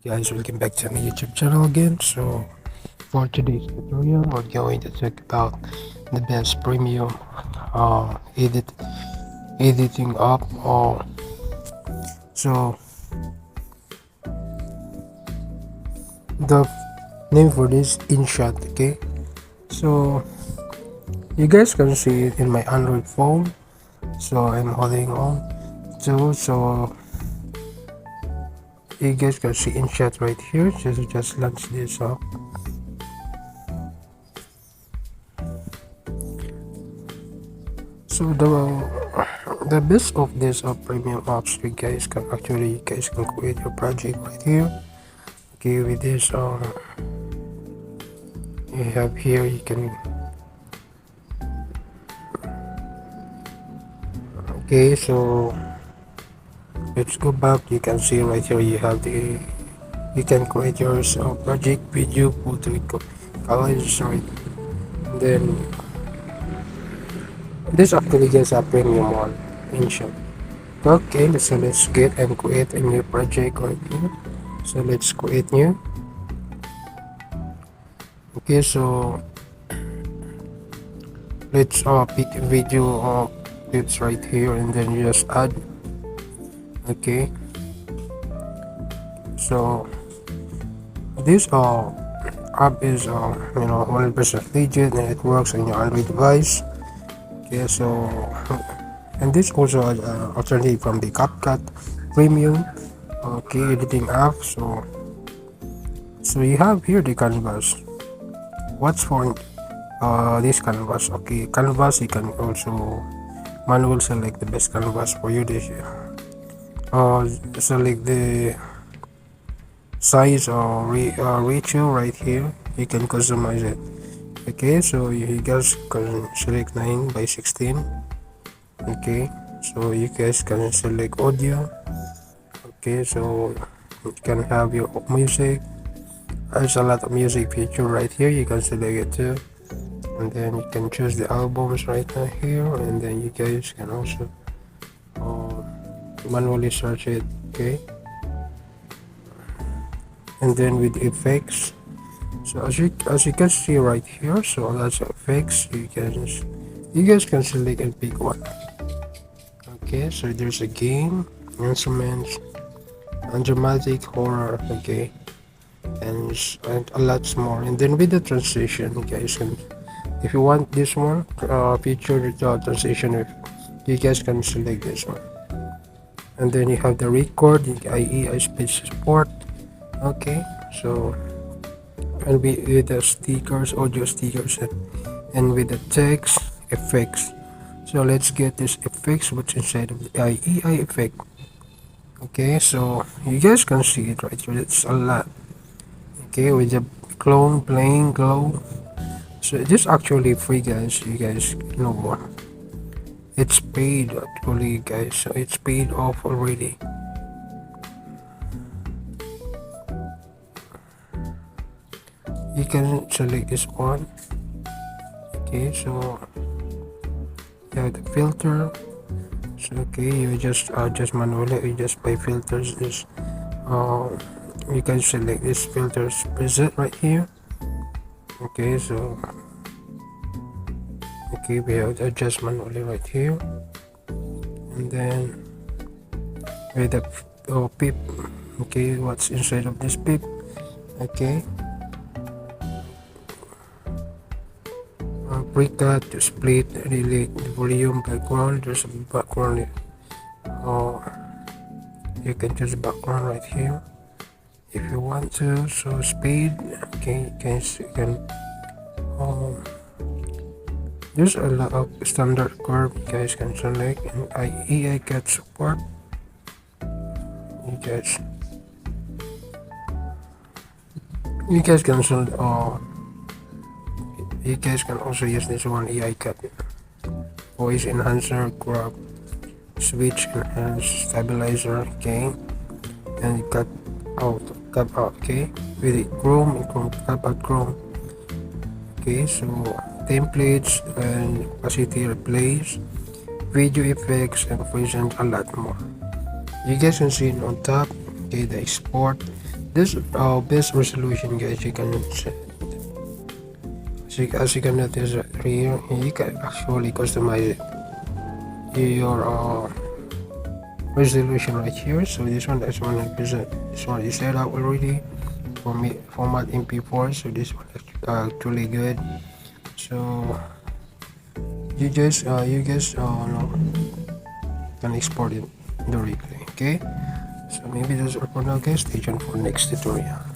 Guys, welcome back to my YouTube channel again. So for today's tutorial, we're going to talk about the best premium editing app. So the name for this InShot. Okay, so you guys can see it in my Android phone. So I'm holding on to you guys can see InShot right here. Just launch this up. So the best of this premium apps, you guys can create your project right here. Okay, with this you have here, you can, okay, so let's go back. You can see right here you have you can create your project, video, photo, collage, right? And then this actually gets a premium one in shop. Okay, so let's get and create a new project right here. So let's create new. Okay, so let's pick video clips right here, and then you just add. Okay, so this app is 100% legit, and it works on your Android device. Okay, so and this also alternative from the CapCut premium editing app. So you have here the canvas. What's for this canvas? Okay, canvas, you can also manual select the best canvas for you this year. Select the size or ratio right here. You can customize it. Okay, so you guys can select 9 by 16. Okay, so you guys can select audio. Okay, so you can have your music. There's a lot of music feature right here. You can select it too, and then you can choose the albums right now here, and then you guys can also manually search it. Okay, and then with effects, so as you can see right here, so lots of effects. You guys can select and pick one. Okay, so there's a game, instruments, and dramatic, horror. Okay, and a lot more. And then with the transition, you guys can, if you want this one feature transition, you guys can select this one. And then you have the record, the IE speech support. Okay, so and with the stickers, audio stickers, and with the text effects. So let's get this effects, what's inside of the IEI effect. Okay, so you guys can see it right here. It's a lot. Okay, with the clone playing glow. So this actually free, guys. You guys know what? It's paid actually, guys. So it's paid off already. You can select this one. Okay, so you have the filter. So okay, you just manually, you just buy filters. This you can select this filters preset right here. Okay, so okay, we have the adjustment only right here, and then with the pip. Okay, what's inside of this pip? Okay, precut to split, delete the volume, background. There's a background. You can choose background right here if you want to. So speed. Okay, you can there's a lot of standard curve you guys can select, and AI cat support. You guys can select, you guys can also use this one, AI cat voice enhancer, crop, switch, enhance, stabilizer. Okay, and cut out. Okay, with it Chrome, cut out Chrome. Okay, so templates and opacity replace, video effects, and present a lot more. You guys can see it on top. Okay, the export, this best resolution, guys. You can set, as you can notice right here, you can actually customize your resolution right here. So this one is 100%. This one is set up already for me, format MP4. So this one is actually good. So you guys no, can export it directly. Okay, so maybe that's all for now, guys. Stay tuned for next tutorial.